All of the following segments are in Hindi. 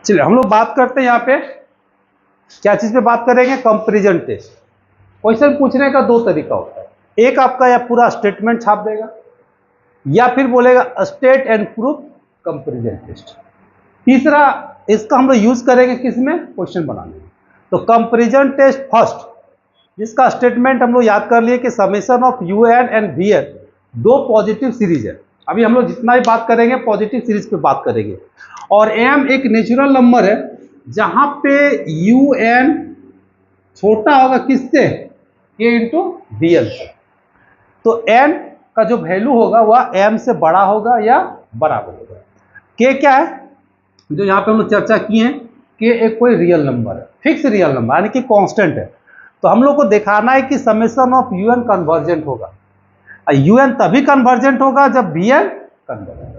चलिए हम लोग बात करते हैं यहाँ पे क्या चीज पे बात करेंगे, कंपैरिजन टेस्ट। क्वेश्चन पूछने का दो तरीका होता है, एक आपका या पूरा स्टेटमेंट छाप देगा या फिर बोलेगा state and proof comparison test. तीसरा इसका हम लोग यूज करेंगे किसमें, क्वेश्चन बनाने में। तो कंपैरिजन टेस्ट फर्स्ट, जिसका स्टेटमेंट हम लोग याद कर लिए कि summation of U N and V N दो पॉजिटिव सीरीज है। अभी हम लोग जितना भी बात करेंगे पॉजिटिव सीरीज पे बात करेंगे। और एम एक नेचुरल नंबर है जहां पे यू एन छोटा होगा किससे, के इंटू वी एन से। तो एन का जो वैल्यू होगा वह एम से बड़ा होगा या बराबर होगा। के क्या है, जो यहाँ पे हम लोग चर्चा किए हैं कि एक कोई रियल नंबर है, फिक्स रियल नंबर यानी कि कांस्टेंट है। तो हम लोग को दिखाना है कि summation of U N convergent होगा। यू एन तभी कन्वर्जेंट होगा जब वी एन कन्वर्जेंट।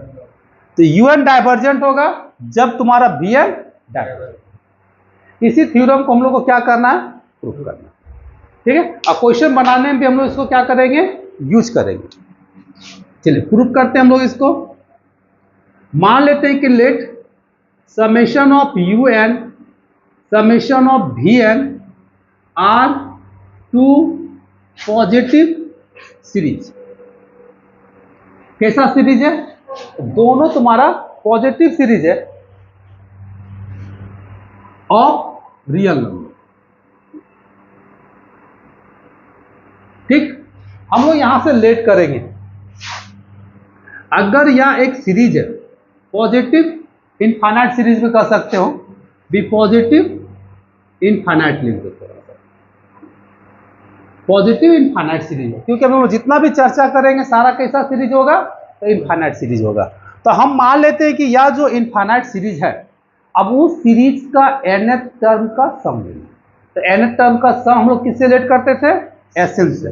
तो यू एन डाइवर्जेंट होगा जब तुम्हारा वी एन डाइवर्जेंट। इसी थ्योरम को हम लोग को क्या करना है, प्रूफ करना है। ठीक है, अब क्वेश्चन बनाने में भी हम लोग इसको क्या करेंगे, यूज करेंगे। चलिए प्रूफ करते हैं हम लोग इसको। मान लेते हैं कि let summation of U N summation of V N are two positive series. कैसा सीरीज है, दोनों तुम्हारा पॉजिटिव सीरीज है ऑफ रियल नंबर। ठीक, हम लोग यहां से लेट करेंगे। अगर यह एक सीरीज है पॉजिटिव इनफाइनाइट सीरीज में कर सकते हो, भी पॉजिटिव इनफाइनाइट लिख दो, पॉजिटिव इनफाइनाइट सीरीज है, क्योंकि हम लोग जितना भी चर्चा करेंगे सारा कैसा सीरीज होगा, तो इनफाइनाइट सीरीज होगा। तो हम मान लेते हैं कि यह जो इनफाइनाइट सीरीज है, अब उस सीरीज का nth टर्म का सम लेना। तो nth टर्म का सम हम लोग किससे लेट करते थे, Sn से।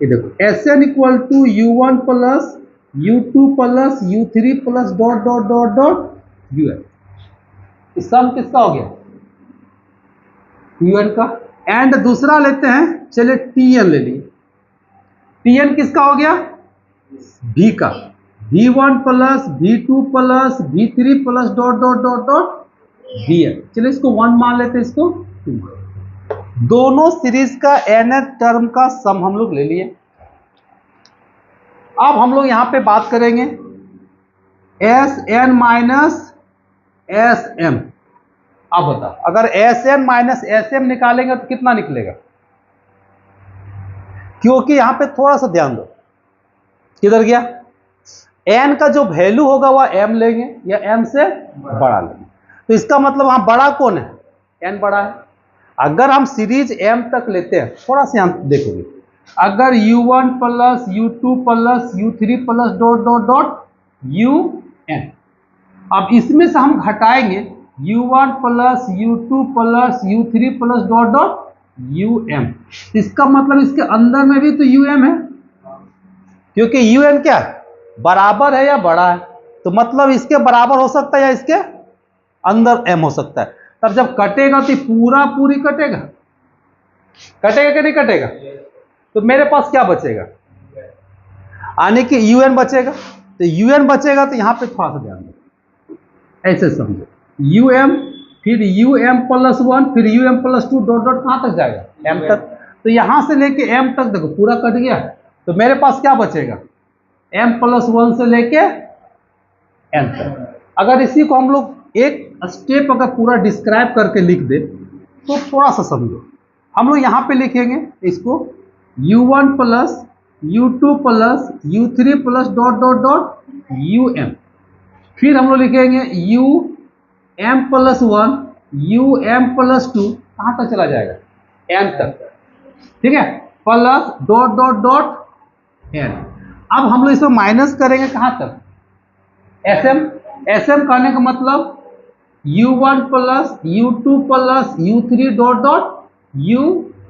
ये देखो Sn equal to u1 plus u2 plus u3 plus dot dot dot dot un। Sum किसका हो गया, un का। एंड दूसरा लेते हैं, चलिए Tn ले लिए। Tn किसका हो गया, v का। v1 plus v2 plus v3 plus dot dot dot dot vn। चलिए इसको 1 मान लेते हैं, इसको 2। दोनों सीरीज का nth टर्म का सम हम लोग ले लिए। अब हम लोग यहां पे बात करेंगे Sn माइनस Sm। अब बता, अगर Sn माइनस Sm निकालेंगे तो कितना निकलेगा, क्योंकि यहां पे थोड़ा सा ध्यान दो, किधर गया, n का जो वैल्यू होगा वह m लेंगे या m से बड़ा लेंगे। तो इसका मतलब वहां बड़ा कौन है, n बड़ा है। अगर हम सीरीज m तक लेते हैं, थोड़ा सा हम देखोगे, अगर u1 plus u2 plus u3 plus dot dot dot un, अब इसमें से हम घटाएंगे u1 plus u2 plus u3 plus dot dot um। इसका मतलब इसके अंदर में भी तो um है, क्योंकि un क्या है, बराबर है या बड़ा है। तो मतलब इसके बराबर हो सकता है या इसके अंदर m हो सकता है। तब जब कटेगा तो पूरा पूरी कटेगा, कटेगा कि नहीं कटेगा। तो मेरे पास क्या बचेगा, यानी कि un बचेगा। तो un बचेगा तो यहां पे थोड़ा सा ध्यान दो, ऐसे समझो, um फिर um प्लस 1 फिर um प्लस 2 डॉट डॉट कहां तक जाएगा, m तक। तो यहां से लेके m तक देखो पूरा कट गया। तो मेरे पास क्या बचेगा, m प्लस 1 से लेके n तक। अगर इसी को हम लोग एक स्टेप अगर पूरा डिस्क्राइब करके लिख दे तो थोड़ा सा समझो। हम लोग यहाँ पे लिखेंगे इसको u1 plus u2 plus u3 plus dot dot dot um। फिर हम लोग लिखेंगे um प्लस 1 um प्लस 2 कहाँ तक चला जाएगा, n तक। ठीक है, plus dot dot dot n। अब हम लोग इसको माइनस करेंगे कहाँ तक, sm कहने का मतलब u1 plus u2 plus u3 dot dot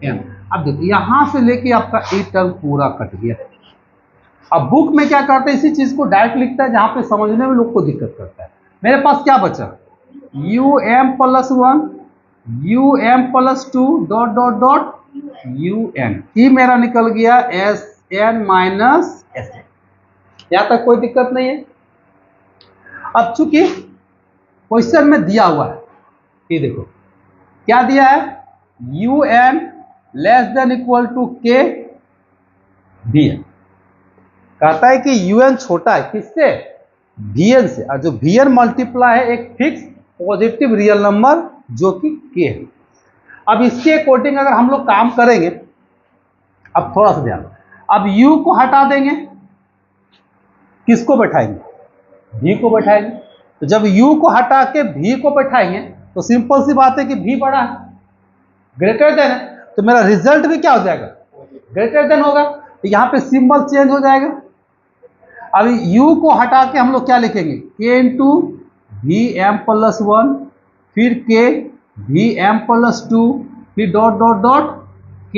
um। अब देखो यहां से लेके आपका एक टर्म पूरा कट गया। अब बुक में क्या करते हैं, इसी चीज को डायरेक्ट लिखता है जहां पे समझने में लोग को दिक्कत करता है। मेरे पास क्या बचा, um plus 1 um plus 2 dot dot dot un। ये मेरा निकल गया Sn माइनस Sm। यहां तक कोई दिक्कत नहीं है। अब चूंकि क्वेश्चन में दिया हुआ है, ये देखो क्या दिया है, UN less than equal to K VN। कहता है कि UN छोटा है किससे, VN से, और जो VN मल्टीप्लाई है एक फिक्स पॉजिटिव रियल नंबर जो कि K है। अब इसके अकॉर्डिंग अगर हम लोग काम करेंगे, अब थोड़ा सा ध्यान, अब U को हटा देंगे, किसको बैठाएंगे, V को बैठाएंगे। तो जब U को हटा के V को बैठाएंगे तो सिंपल सी बात है कि V बड़ा है, ग्रेटर देन है, तो मेरा रिजल्ट भी क्या हो जाएगा, ग्रेटर देन होगा। तो यहां पे सिंबल चेंज हो जाएगा। अब U को हटा के हम लोग क्या लिखेंगे, K इंटू VM प्लस 1, फिर K VM प्लस 2, फिर dot dot dot K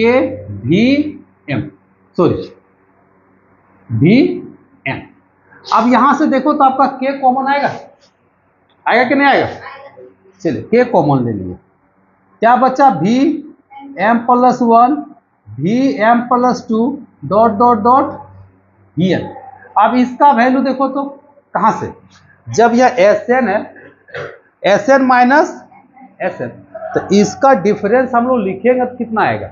VM, sorry VM। अब यहां से देखो तो आपका K कॉमन आएगा, आएगा कि नहीं आएगा, चलिए K कॉमन ले लिए, क्या बचा, VM plus 1, VM plus 2, dot dot dot VN। अब इसका वैल्यू देखो तो कहां से, जब यह SN है, SN माइनस SN, तो इसका डिफरेंस हम लोग लिखेंगे तो कितना आएगा,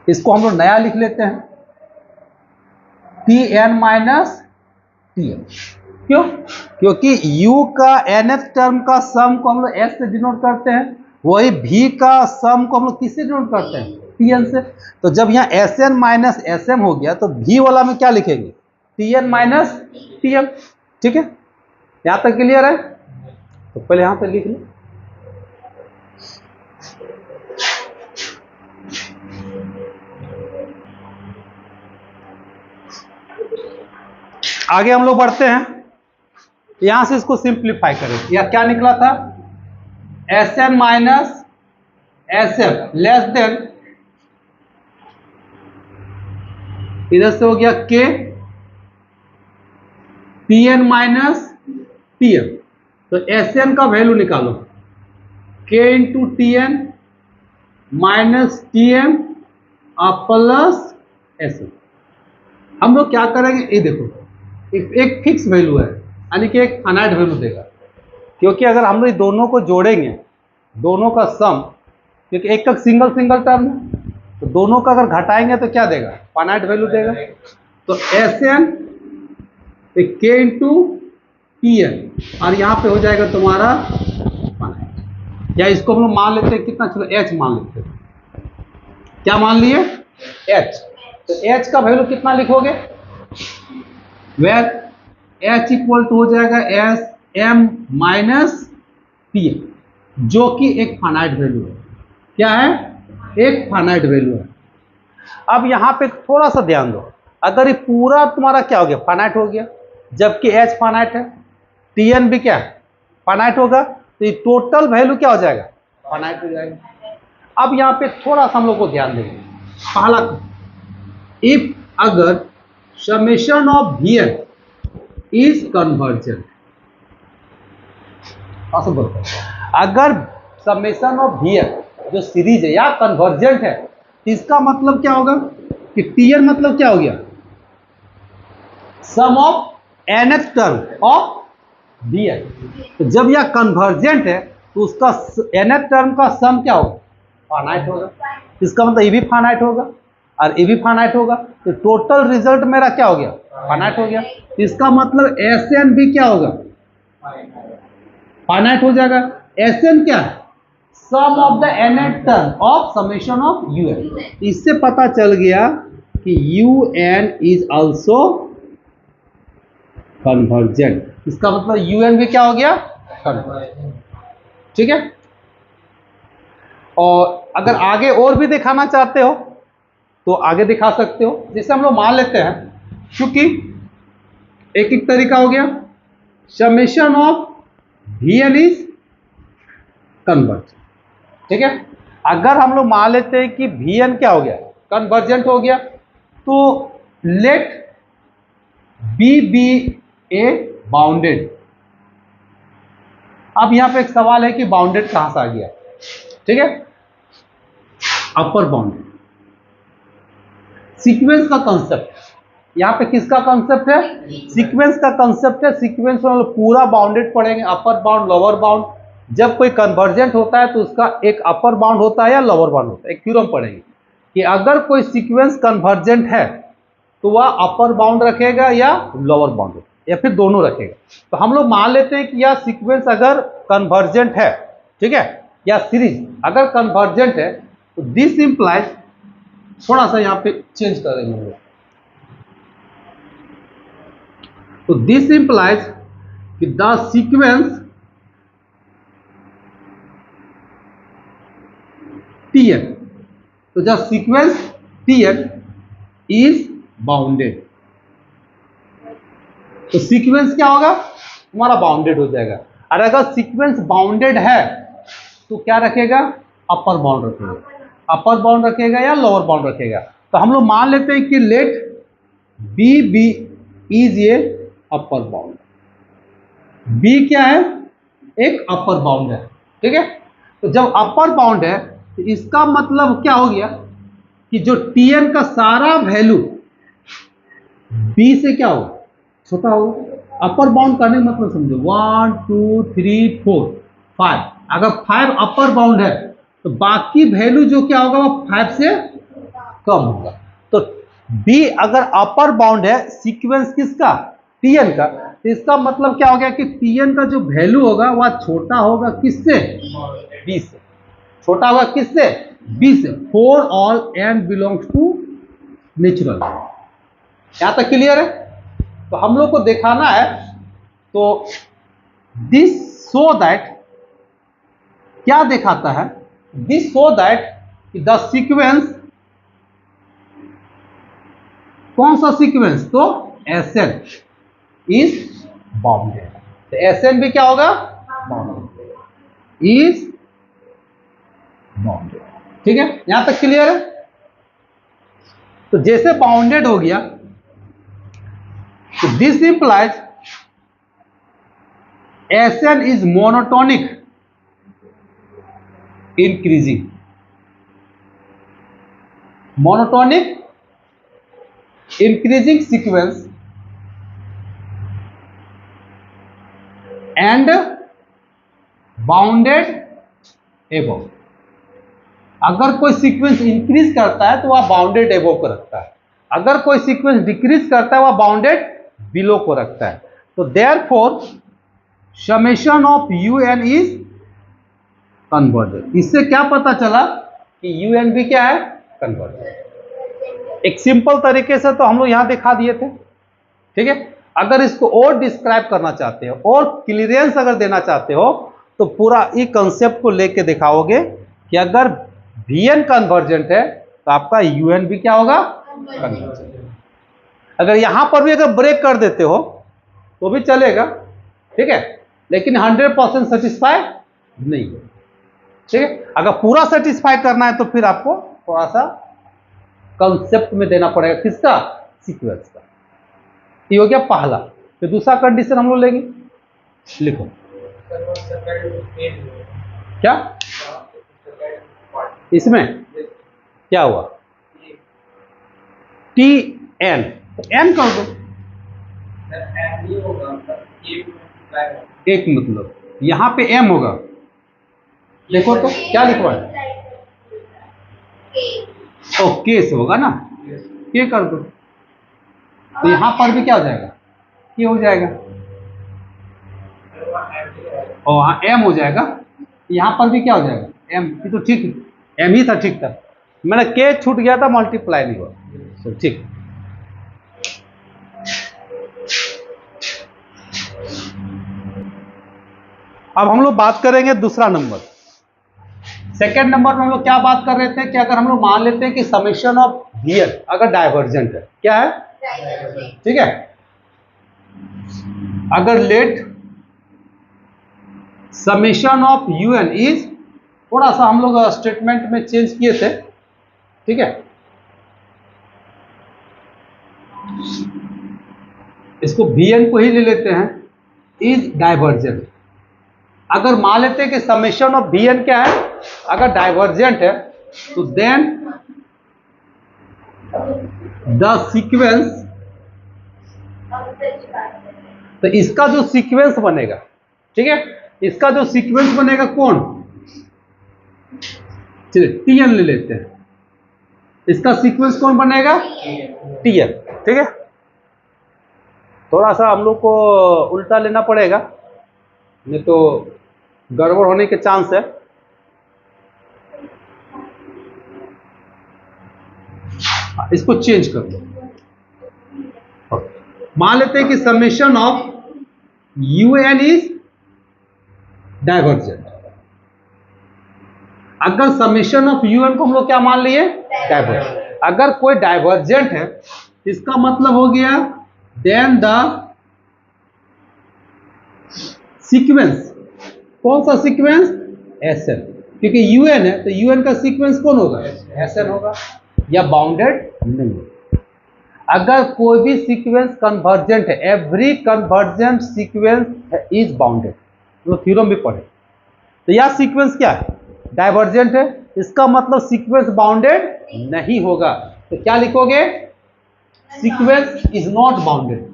इसको हम लोग नया लिख लेते हैं, TN माइनस TN। क्यों, क्योंकि U का nth टर्म का सम को हम लोग S से डिनोट करते हैं, वही V का सम को हम लोग किससे डिनोट करते हैं, TN से। तो जब यहाँ SN माइनस SM हो गया तो V वाला में क्या लिखेंगे, TN माइनस TM। ठीक है, यहां तक क्लियर है, तो पहले यहां पे लिख लो। आगे हम लोग बढ़ते हैं, यहां से इसको सिंप्लीफाई करें, या क्या निकला था, SN minus SM less than, इधर से हो गया K, TN माइनस TM। तो SN का वैल्यू निकालो, K into TN minus TM plus SN। हम लोग क्या करेंगे, ये देखो एक फिक्स वैल्यू है, यानी कि एक फाइनाइट वैल्यू देगा, क्योंकि अगर हम लोग दोनों को जोड़ेंगे, दोनों का सम, क्योंकि एक का सिंगल सिंगल टर्म है, तो दोनों का अगर घटाएंगे तो क्या देगा, फाइनाइट वैल्यू देगा। तो SN K इंटू TN, और यहाँ पे हो जाएगा तुम्हारा फाइनाइट, या इसको हम लोग मान लेते हैं कितना, चलो H मान लेते हैं, क्या मान लिए, H। तो H का वैल्यू कितना लिखोगे, वेर H इक्वल टू हो जाएगा SM माइनस TM, जो कि एक फाइनाइट वैल्यू है, क्या है, एक फाइनाइट वैल्यू है। अब यहां पे थोड़ा सा ध्यान दो, अगर ये पूरा तुम्हारा क्या हो गया, फाइनाइट हो गया, जबकि H फाइनाइट है, TN भी क्या है, फाइनाइट होगा, तो ये टोटल वैल्यू क्या हो जाएगा, फाइनाइट हो जाएगा। अब यहां पे थोड़ा सा हम लोग को ध्यान देंगे, पहला, इफ अगर summation of VN is convergent, अगर समेशन ऑफ VN जो सीरीज है या कन्वर्जेंट है, इसका मतलब क्या होगा कि TN मतलब क्या हो गया, sum of nth term of VN। तो जब यह कन्वर्जेंट है तो उसका nth टर्म का सम क्या होगा, फाइनाइट होगा, इसका मतलब ये भी फाइनाइट होगा और ये भी फाइनाइट होगा, तो टोटल रिजल्ट मेरा क्या हो गया, फाइनाइट हो गया। इसका मतलब SN भी क्या होगा, फाइनाइट हो जाएगा। SN क्या है, sum of the nth term of summation of UN। इससे पता चल गया कि UN इज आल्सो कन्वर्जेंट, इसका मतलब UN भी क्या हो गया, कन्वर्जेंट। ठीक है, और अगर आगे और भी दिखाना चाहते हो तो आगे दिखा सकते हो, जैसे हम लोग मान लेते हैं, क्योंकि एक एक तरीका हो गया, summation of VN is convergent. ठीक है, अगर हम लोग मान लेते हैं कि VN क्या हो गया, कन्वर्जेंट हो गया, तो late B B a bounded. अब यहां पे एक सवाल है कि बाउंडेड कहां से आ गया, ठीक है, अपर बाउंडेड, सीक्वेंस का कंसेप्ट, यहाँ पे किसका कंसेप्ट है? सीक्वेंस का कंसेप्ट है। सीक्वेंस में हम लोग पूरा बाउंडेड पढ़ेंगे, अपर बाउंड लोअर बाउंड। जब कोई कन्वर्जेंट होता है तो उसका एक अपर बाउंड होता है या लोअर बाउंड होता है। एक थ्योरम पढ़ेंगे कि अगर कोई सीक्वेंस कन्वर्जेंट है तो वह अपर बाउंड रखेगा या लोअर बाउंड या फिर दोनों रखेगा। तो हम लोग मान लेते हैं कि यह सीक्वेंस अगर कन्वर्जेंट है, ठीक है, या सीरीज अगर कन्वर्जेंट है तो दिस इंप्लाइज, थोड़ा सा यहाँ पे चेंज करेंगे हम लोग, तो दिस इंप्लाइज कि द सीक्वेंस Tn, तो the sequence Tn is bounded. तो सीक्वेंस क्या होगा? हमारा बाउंडेड हो जाएगा। और अगर सीक्वेंस बाउंडेड है तो क्या रखेगा? अपर बाउंड रखेगा। अपर बाउंड रखेगा या लोअर बाउंड रखेगा? तो हम लोग मान लेते हैं कि let B is a upper bound. B क्या है? एक अपर बाउंड है, ठीक है। तो जब अपर बाउंड है तो इसका मतलब क्या हो गया कि जो Tn का सारा वैल्यू बी से क्या होगा? छोटा होगा। अपर बाउंड करने का मतलब समझो, 1 2 3 4 5। अगर 5 अपर बाउंड है तो बाकी वैल्यू जो क्या होगा वो 5 से कम होगा। तो बी अगर अपर बाउंड है सीक्वेंस किसका? Tn का, तो इसका मतलब क्या हो गया कि Tn का जो वैल्यू होगा वह छोटा होगा किससे? बी से। छोटा होगा किससे? बी से। For all n belongs to natural. यहां तक क्लियर है? तो हम लोग को दिखाना है, तो दिस सो दैट, क्या दिखाता है? This so that the sequence, कौन सा सीक्वेंस? तो Sn इज बाउंडेड। तो Sn भी क्या होगा? बाउंडेड, इज बाउंडेड, ठीक है। यहां तक क्लियर है? तो जैसे बाउंडेड हो गया तो this implies Sn is monotonic increasing. Monotonic increasing sequence and bounded above. अगर कोई सीक्वेंस इंक्रीज करता है तो वह बाउंडेड एबव को रखता है, अगर कोई सीक्वेंस डिक्रीज करता है वह बाउंडेड बिलो को रखता है। तो therefore summation of un is convergent. इससे क्या पता चला कि un भी क्या है? कन्वर्जेंट। एक सिंपल तरीके से तो हम लोग यहां दिखा दिए थे, ठीक है। अगर इसको और डिस्क्राइब करना चाहते हो और क्लियरेंस अगर देना चाहते हो तो पूरा ई कंसेप्ट को लेके दिखाओगे कि अगर Vn कन्वर्जेंट है तो आपका un भी क्या होगा? कन्वर्जेंट। अगर यहां पर भी अगर ब्रेक कर देते हो तो भी चलेगा, ठीक है, लेकिन 100% सेटिस्फाई नहीं है, ठीक है। अगर पूरा सेटिस्फाई करना है तो फिर आपको थोड़ा सा कंसेप्ट में देना पड़ेगा, किसका? सीक्वेंस का। ये हो गया पहला। फिर दूसरा कंडीशन हम लोग लेंगे, लिखो क्या इसमें क्या हुआ? Tn, तो n कर दो। एक मतलब यहां पे m होगा, देखो तो क्या लिखवा है? तो k से होगा ना, k कर दो। तो यहां पर भी क्या हो जाएगा? k हो जाएगा, और हाँ m हो जाएगा। यहां पर भी क्या हो जाएगा? m। तो ठीक है, m ही था, ठीक था। मैंने k छूट गया था, मल्टीप्लाई नहीं हुआ, तो ठीक। अब हम लोग बात करेंगे दूसरा नंबर। सेकेंड नंबर में हम लोग क्या बात कर रहे थे कि अगर हम लोग मान लेते हैं कि समेशन ऑफ Vn अगर डाइवर्जेंट है, क्या है? ठीक है। अगर let summation of un is, थोड़ा सा हम लोग स्टेटमेंट में चेंज किए थे, ठीक है, इसको Vn को ही ले लेते हैं, इज डाइवर्जेंट। अगर मान लेते हैं कि समेशन ऑफ Vn क्या है? अगर डाइवर्जेंट है तो देन द सीक्वेंस तो इसका जो सीक्वेंस बनेगा, ठीक है, इसका जो सीक्वेंस बनेगा कौन, चलिए Tn ले लेते हैं, इसका सीक्वेंस कौन बनेगा, Tn, ठीक है। थोड़ा सा हम लोग को उल्टा लेना पड़ेगा, नहीं तो गड़बड़ होने के चांस है। इसको चेंज कर दो, मान लेते हैं कि summation of un is divergent. अगर समेशन ऑफ un को हम लोग क्या मान लिए, डाइवर्जेंट। अगर कोई डाइवर्जेंट है इसका मतलब हो गया देन द सीक्वेंस, कौन सा सीक्वेंस, Sn, क्योंकि un है तो un का सीक्वेंस कौन होगा, Sn होगा, या बाउंडेड नहीं। अगर कोई भी सीक्वेंस कन्वर्जेंट है, every convergent sequence is bounded, वो थ्योरम भी पढ़े। तो यह सीक्वेंस क्या है, डाइवर्जेंट है, इसका मतलब सीक्वेंस बाउंडेड नहीं होगा। तो क्या लिखोगे, sequence is not bounded,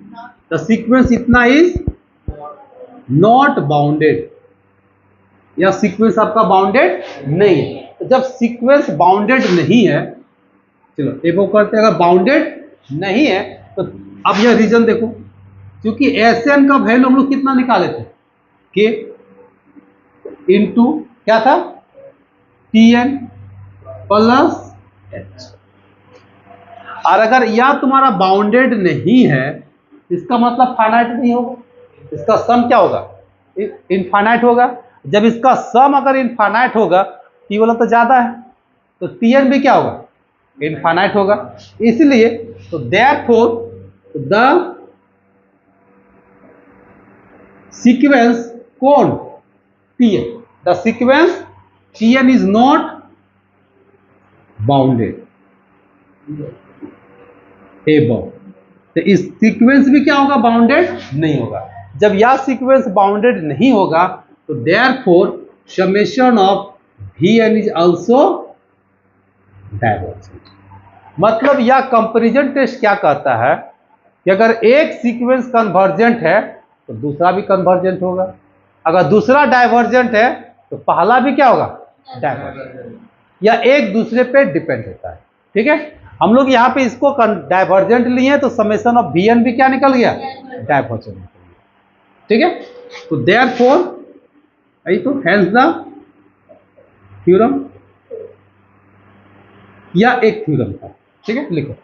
the sequence इतना इज नॉट बाउंडेड, या सीक्वेंस आपका बाउंडेड नहीं है। तो जब सीक्वेंस बाउंडेड नहीं है, चलो एबो करते हैं, अगर बाउंडेड नहीं है तो अब यह रीजन देखो, क्योंकि Sn का वैल्यू हम लोग कितना निकाले थे, K इंटू क्या था, Tn प्लस H। और अगर यह तुम्हारा बाउंडेड नहीं है इसका मतलब फाइनाइट नहीं होगा, इसका सम क्या होगा, इनफाइनाइट होगा। जब इसका सम अगर इनफाइनाइट होगा, T वाला तो ज्यादा है, तो Tn भी क्या होगा, इनफाइनाइट होगा। इसलिए तो देयरफॉर द सीक्वेंस कौन, Tn, the sequence Tn is not bounded above. तो इस सीक्वेंस भी क्या होगा, बाउंडेड नहीं होगा। जब यह सीक्वेंस बाउंडेड नहीं होगा तो therefore summation of Vn is also divergent. मतलब यह कंपैरिजन टेस्ट क्या कहता है कि अगर एक सीक्वेंस कन्वर्जेंट है तो दूसरा भी कन्वर्जेंट होगा, अगर दूसरा डाइवर्जेंट है तो पहला भी क्या होगा, डाइवर्जेंट, या एक दूसरे पे डिपेंड होता है। ठीक है, हम लोग यहाँ पे इसको डाइवर्जेंट लिए तो समेशन ऑफ Vn भी क्या निकल गया, डाइवर्जेंट निकल गया। ठीक है, तो देयरफॉर यही तो हेंस द थ्योरम, या एक थ्योरम था। ठीक है, लिखो।